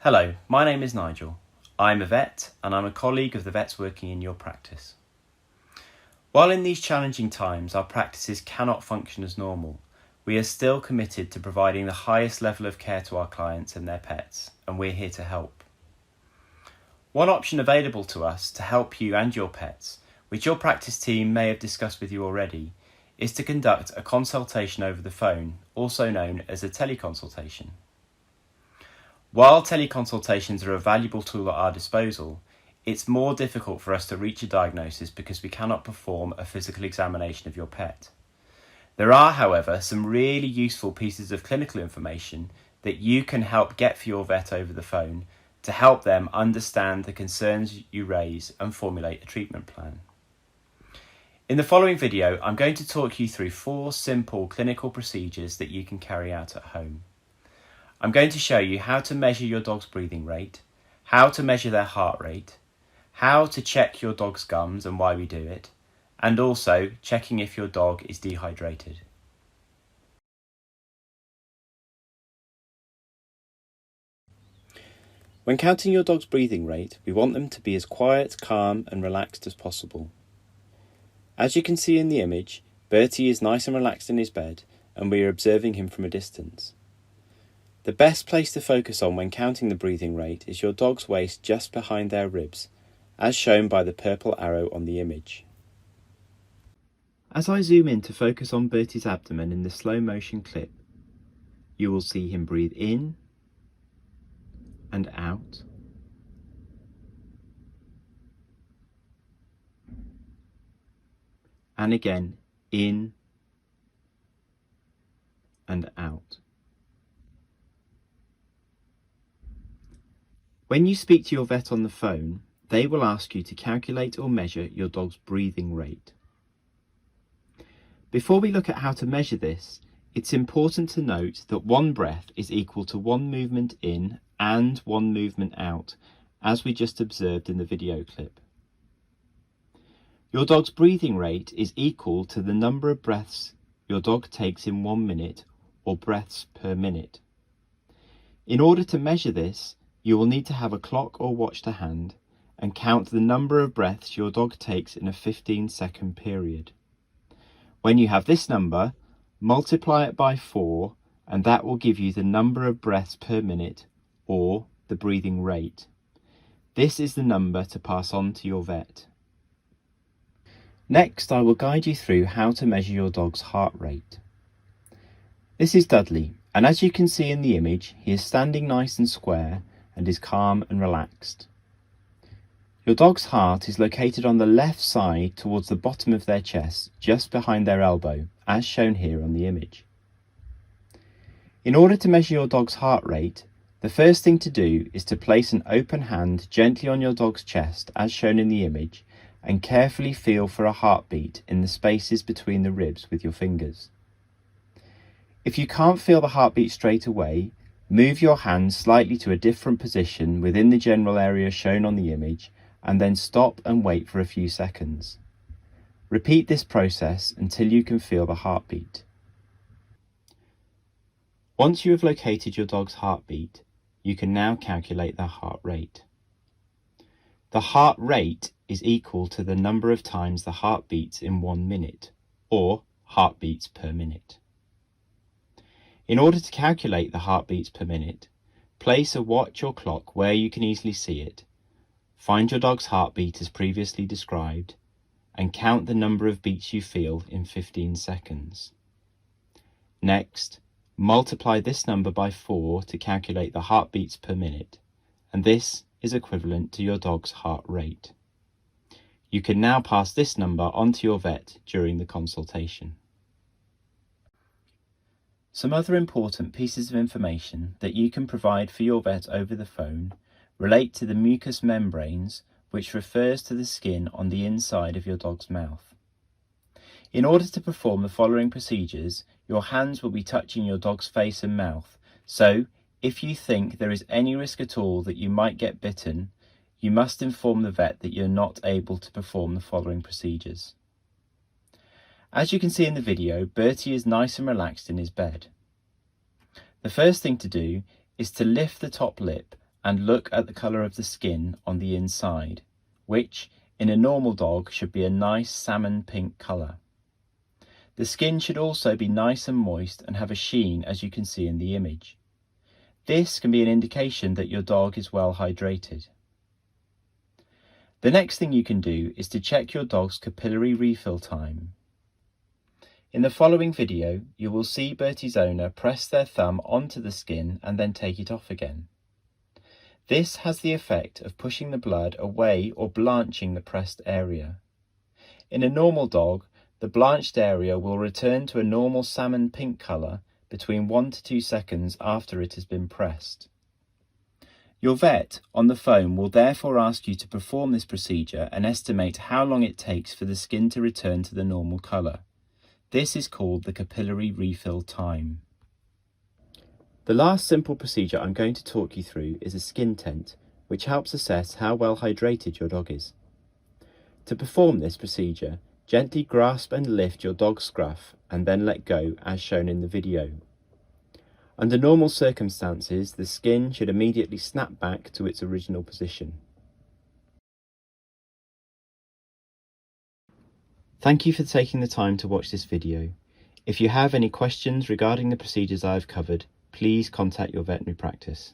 Hello, my name is Nigel. I'm a vet and I'm a colleague of the vets working in your practice. While in these challenging times our practices cannot function as normal, we are still committed to providing the highest level of care to our clients and their pets, and we're here to help. One option available to us to help you and your pets, which your practice team may have discussed with you already, is to conduct a consultation over the phone, also known as a teleconsultation. While teleconsultations are a valuable tool at our disposal, it's more difficult for us to reach a diagnosis because we cannot perform a physical examination of your pet. There are, however, some really useful pieces of clinical information that you can help get for your vet over the phone to help them understand the concerns you raise and formulate a treatment plan. In the following video, I'm going to talk you through 4 simple clinical procedures that you can carry out at home. I'm going to show you how to measure your dog's breathing rate, how to measure their heart rate, how to check your dog's gums and why we do it, and also checking if your dog is dehydrated. When counting your dog's breathing rate, we want them to be as quiet, calm and relaxed as possible. As you can see in the image, Bertie is nice and relaxed in his bed and we are observing him from a distance. The best place to focus on when counting the breathing rate is your dog's waist just behind their ribs, as shown by the purple arrow on the image. As I zoom in to focus on Bertie's abdomen in the slow motion clip, you will see him breathe in and out, and again in and out. When you speak to your vet on the phone, they will ask you to calculate or measure your dog's breathing rate. Before we look at how to measure this, it's important to note that 1 breath is equal to 1 movement in and 1 movement out, as we just observed in the video clip. Your dog's breathing rate is equal to the number of breaths your dog takes in 1 minute, or breaths per minute. In order to measure this, you will need to have a clock or watch to hand and count the number of breaths your dog takes in a 15-second period. When you have this number, multiply it by 4 and that will give you the number of breaths per minute, or the breathing rate. This is the number to pass on to your vet. Next, I will guide you through how to measure your dog's heart rate. This is Dudley, and as you can see in the image, he is standing nice and square and is calm and relaxed. Your dog's heart is located on the left side towards the bottom of their chest, just behind their elbow, as shown here on the image. In order to measure your dog's heart rate, the first thing to do is to place an open hand gently on your dog's chest, as shown in the image, and carefully feel for a heartbeat in the spaces between the ribs with your fingers. If you can't feel the heartbeat straight away, move your hand slightly to a different position within the general area shown on the image and then stop and wait for a few seconds. Repeat this process until you can feel the heartbeat. Once you have located your dog's heartbeat, you can now calculate their heart rate. The heart rate is equal to the number of times the heart beats in 1 minute, or heartbeats per minute. In order to calculate the heartbeats per minute, place a watch or clock where you can easily see it, find your dog's heartbeat as previously described, and count the number of beats you feel in 15 seconds. Next, multiply this number by 4 to calculate the heartbeats per minute, and this is equivalent to your dog's heart rate. You can now pass this number on to your vet during the consultation. Some other important pieces of information that you can provide for your vet over the phone relate to the mucous membranes, which refers to the skin on the inside of your dog's mouth. In order to perform the following procedures, your hands will be touching your dog's face and mouth, so if you think there is any risk at all that you might get bitten, you must inform the vet that you're not able to perform the following procedures. As you can see in the video, Bertie is nice and relaxed in his bed. The first thing to do is to lift the top lip and look at the colour of the skin on the inside, which in a normal dog should be a nice salmon pink colour. The skin should also be nice and moist and have a sheen, as you can see in the image. This can be an indication that your dog is well hydrated. The next thing you can do is to check your dog's capillary refill time. In the following video, you will see Bertie's owner press their thumb onto the skin and then take it off again. This has the effect of pushing the blood away or blanching the pressed area. In a normal dog, the blanched area will return to a normal salmon pink colour between 1 to 2 seconds after it has been pressed. Your vet on the phone will therefore ask you to perform this procedure and estimate how long it takes for the skin to return to the normal colour. This is called the capillary refill time. The last simple procedure I'm going to talk you through is a skin tent, which helps assess how well hydrated your dog is. To perform this procedure, gently grasp and lift your dog's scruff and then let go as shown in the video. Under normal circumstances, the skin should immediately snap back to its original position. Thank you for taking the time to watch this video. If you have any questions regarding the procedures I have covered, please contact your veterinary practice.